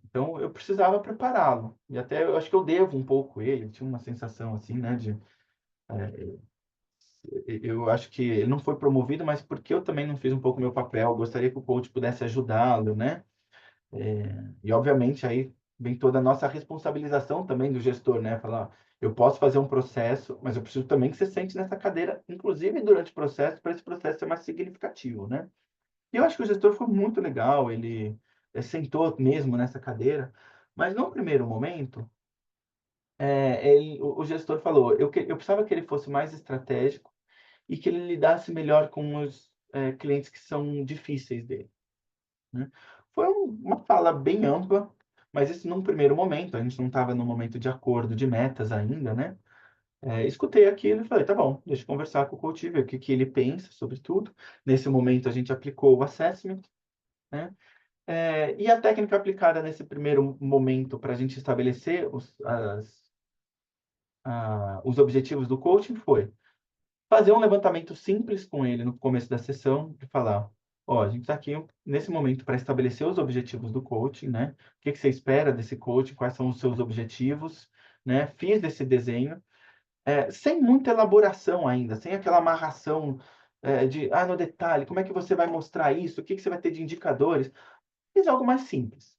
Então, eu precisava prepará-lo. E até eu acho que eu devo um pouco ele. Tinha uma sensação assim, né? Eu acho que ele não foi promovido, mas porque eu também não fiz um pouco o meu papel. Eu gostaria que o coach pudesse ajudá-lo, né? E, obviamente, aí vem toda a nossa responsabilização também do gestor, né? Falar, eu posso fazer um processo, mas eu preciso também que você sente nessa cadeira, inclusive durante o processo, para esse processo ser mais significativo, né? E eu acho que o gestor foi muito legal, ele sentou mesmo nessa cadeira, mas no primeiro momento, o gestor falou, eu precisava que ele fosse mais estratégico e que ele lidasse melhor com os clientes que são difíceis dele, né? Foi uma fala bem ampla, mas isso num primeiro momento, a gente não estava no momento de acordo de metas ainda, né? Escutei aquilo e falei, tá bom, deixa eu conversar com o coach, ver o que que ele pensa sobre tudo. Nesse momento, a gente aplicou o assessment, né? E a técnica aplicada nesse primeiro momento para a gente estabelecer os objetivos do coaching foi fazer um levantamento simples com ele no começo da sessão e falar, ó, a gente está aqui nesse momento para estabelecer os objetivos do coaching, né? O que que você espera desse coaching? Quais são os seus objetivos? né? Fiz esse desenho, sem muita elaboração ainda, sem aquela amarração no detalhe, como é que você vai mostrar isso, o que que você vai ter de indicadores. Fiz algo mais simples,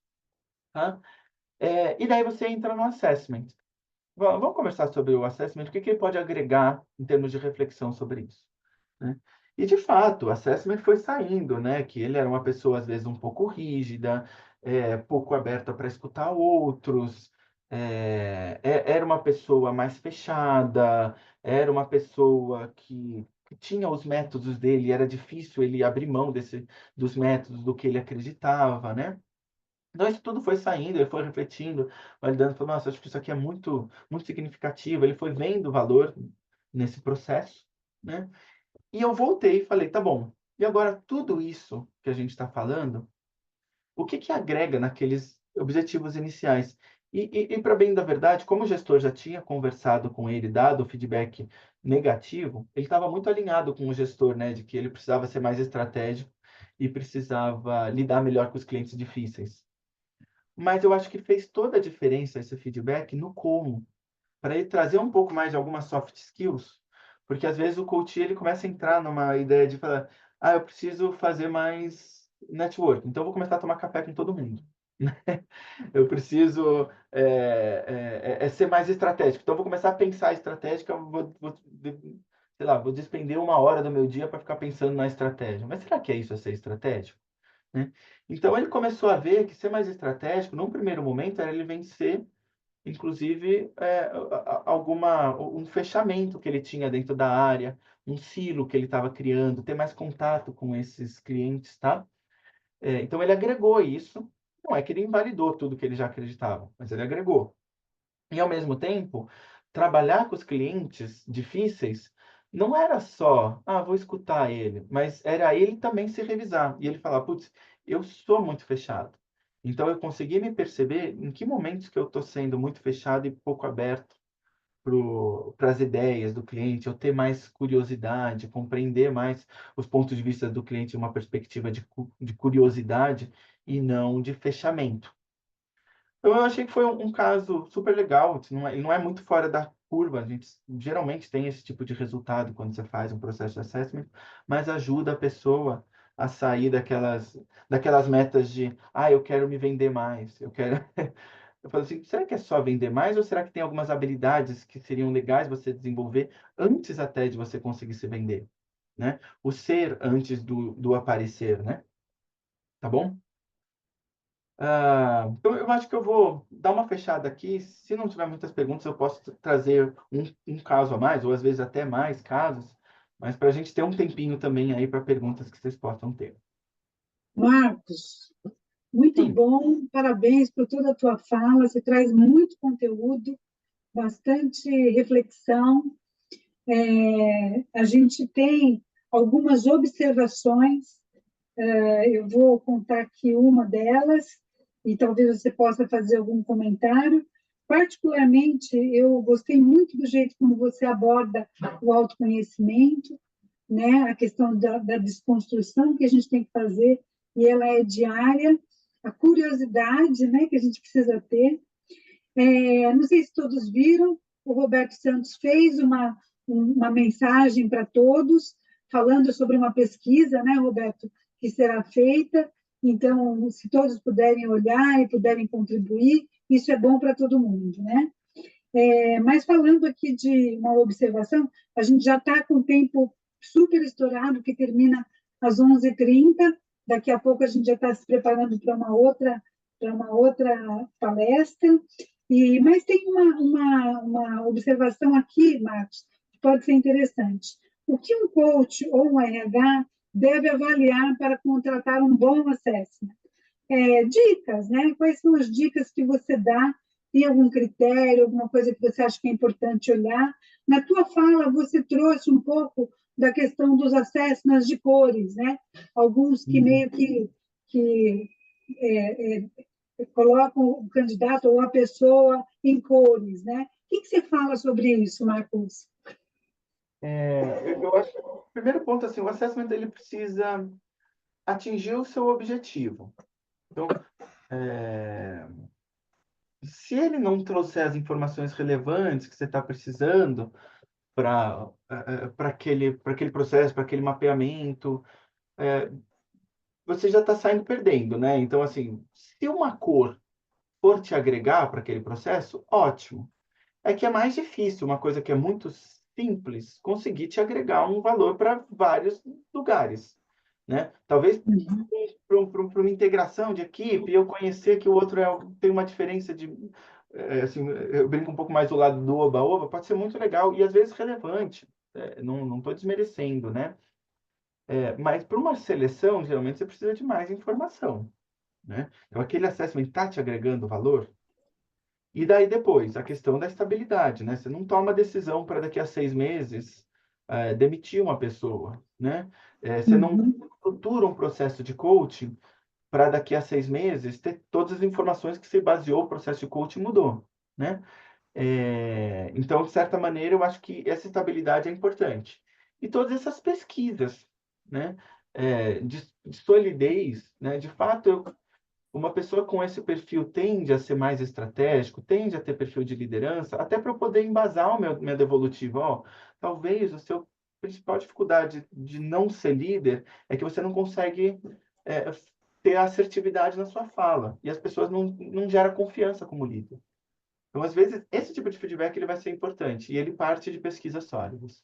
tá? E daí você entra no assessment. Vamos conversar sobre o assessment, o que que ele pode agregar em termos de reflexão sobre isso, né? E, de fato, o assessment foi saindo, né? Que ele era uma pessoa, às vezes, um pouco rígida, pouco aberta para escutar outros, era uma pessoa mais fechada, era uma pessoa que tinha os métodos dele, era difícil ele abrir mão dos métodos do que ele acreditava, né? Então, isso tudo foi saindo, ele foi refletindo, validando, falou, nossa, acho que isso aqui é muito, muito significativo. Ele foi vendo o valor nesse processo, né? E eu voltei e falei, tá bom, e agora tudo isso que a gente está falando, o que que agrega naqueles objetivos iniciais? E para bem da verdade, como o gestor já tinha conversado com ele, dado o feedback negativo, ele estava muito alinhado com o gestor, né, de que ele precisava ser mais estratégico e precisava lidar melhor com os clientes difíceis. Mas eu acho que fez toda a diferença esse feedback no como, para ele trazer um pouco mais de algumas soft skills, porque às vezes o coach ele começa a entrar numa ideia de falar, eu preciso fazer mais network, então eu vou começar a tomar café com todo mundo. Eu preciso ser mais estratégico, então eu vou começar a pensar estratégica, sei lá, vou despender 1 hora do meu dia para ficar pensando na estratégia. Mas será que é isso, ser estratégico? Né? Então ele começou a ver que ser mais estratégico, num primeiro momento, era ele vencer, inclusive, um fechamento que ele tinha dentro da área, um silo que ele estava criando, ter mais contato com esses clientes, tá? Então ele agregou isso. Não é que ele invalidou tudo que ele já acreditava, mas ele agregou. E, ao mesmo tempo, trabalhar com os clientes difíceis não era só, vou escutar ele, mas era ele também se revisar. E ele falar, putz, eu sou muito fechado. Então, eu consegui me perceber em que momentos que eu estou sendo muito fechado e pouco aberto para as ideias do cliente, eu ter mais curiosidade, compreender mais os pontos de vista do cliente de uma perspectiva de curiosidade e não de fechamento. Então, eu achei que foi um caso super legal. Ele não é muito fora da curva. A gente geralmente tem esse tipo de resultado quando você faz um processo de assessment, mas ajuda a pessoa a sair daquelas metas de, eu quero me vender mais, eu quero. Eu falo assim, será que é só vender mais ou será que tem algumas habilidades que seriam legais você desenvolver antes até de você conseguir se vender, né? O ser antes do aparecer, né? Tá bom? Então, eu acho que eu vou dar uma fechada aqui. Se não tiver muitas perguntas, eu posso trazer um caso a mais, ou às vezes até mais casos, mas para a gente ter um tempinho também aí para perguntas que vocês possam ter. Marcos, muito Sim, bom, parabéns por toda a tua fala, você traz muito conteúdo, bastante reflexão. A gente tem algumas observações, eu vou contar aqui uma delas, e talvez você possa fazer algum comentário. Particularmente, eu gostei muito do jeito como você aborda o autoconhecimento, né? A questão da desconstrução que a gente tem que fazer, e ela é diária, a curiosidade, né, que a gente precisa ter. Não sei se todos viram, o Roberto Santos fez uma mensagem para todos, falando sobre uma pesquisa, né, Roberto, que será feita. Então, se todos puderem olhar e puderem contribuir, isso é bom para todo mundo, né? Mas falando aqui de uma observação, a gente já está com o tempo super estourado, que termina às 11h30. Daqui a pouco a gente já está se preparando para uma outra palestra. Mas tem uma observação aqui, Marcos, que pode ser interessante. O que um coach ou um RH deve avaliar para contratar um bom assessment? Dicas, né? Quais são as dicas que você dá? Tem algum critério, alguma coisa que você acha que é importante olhar? Na tua fala, você trouxe um pouco da questão dos assessments de cores, né? Alguns que meio que colocam o candidato ou a pessoa em cores, né? O que você fala sobre isso, Marcos? eu acho que o primeiro ponto, assim, o assessment ele precisa atingir o seu objetivo. Então, se ele não trouxer as informações relevantes que você está precisando para aquele processo, para aquele mapeamento, você já está saindo perdendo, né? Então, assim, se uma cor for te agregar para aquele processo, ótimo. É que é mais difícil, uma coisa que é muito simples, conseguir te agregar um valor para vários lugares, né? Talvez para uma integração de equipe, eu conhecer que o outro tem uma diferença de... assim, eu brinco um pouco mais do lado do oba-oba, pode ser muito legal e às vezes relevante. Não estou desmerecendo, né? Mas para uma seleção, geralmente você precisa de mais informação, né? Então, aquele assessment está te agregando valor? E daí depois, a questão da estabilidade, né? Você não toma decisão para daqui a 6 meses demitir uma pessoa, né? Você não estrutura um processo de coaching para daqui a 6 meses ter todas as informações que você baseou o processo de coaching mudou, né? Então, de certa maneira, eu acho que essa estabilidade é importante. E todas essas pesquisas, né? De solidez, né? De fato, uma pessoa com esse perfil tende a ser mais estratégico, tende a ter perfil de liderança, até para eu poder embasar minha devolutiva. Ó, talvez a sua principal dificuldade de não ser líder é que você não consegue ter assertividade na sua fala. E as pessoas não geram confiança como líder. Então, às vezes, esse tipo de feedback ele vai ser importante. E ele parte de pesquisas sólidas.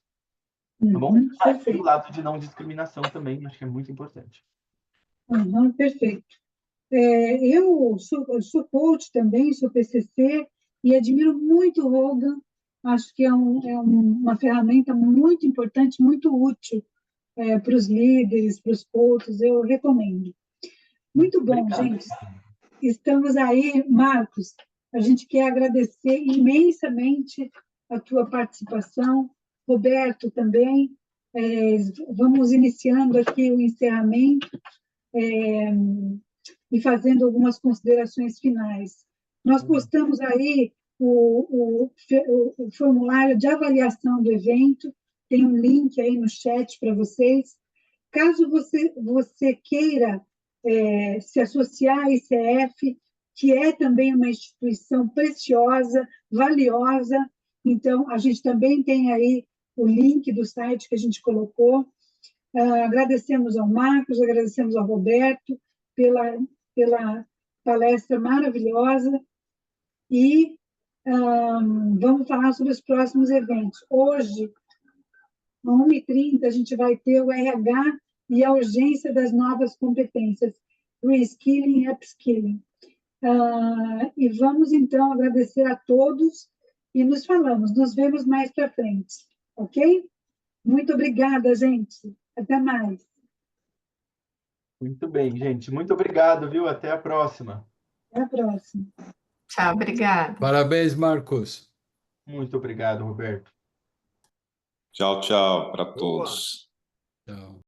Tá bom? Mas tem o lado de não discriminação também, acho que é muito importante. Perfeito. Eu sou coach também, sou PCC, e admiro muito o Hogan. Acho que é uma ferramenta muito importante, muito útil para os líderes, para os coaches. Eu recomendo. Muito bom, Obrigado. gente. Estamos aí, Marcos. A gente quer agradecer imensamente a tua participação. Roberto também. Vamos iniciando aqui o encerramento. E fazendo algumas considerações finais. Nós postamos aí o formulário de avaliação do evento, tem um link aí no chat para vocês. Caso você queira se associar à ICF, que é também uma instituição preciosa, valiosa, então a gente também tem aí o link do site que a gente colocou. Agradecemos ao Marcos, agradecemos ao Roberto pela palestra maravilhosa e vamos falar sobre os próximos eventos. Hoje, às 1h30, a gente vai ter o RH e a urgência das novas competências, reskilling e upskilling. E vamos, então, agradecer a todos e nos vemos mais para frente, ok? Muito obrigada, gente. Até mais. Muito bem, gente. Muito obrigado, viu? Até a próxima. Até a próxima. Tchau, obrigada. Parabéns, Marcos. Muito obrigado, Roberto. Tchau, tchau para todos. Tchau.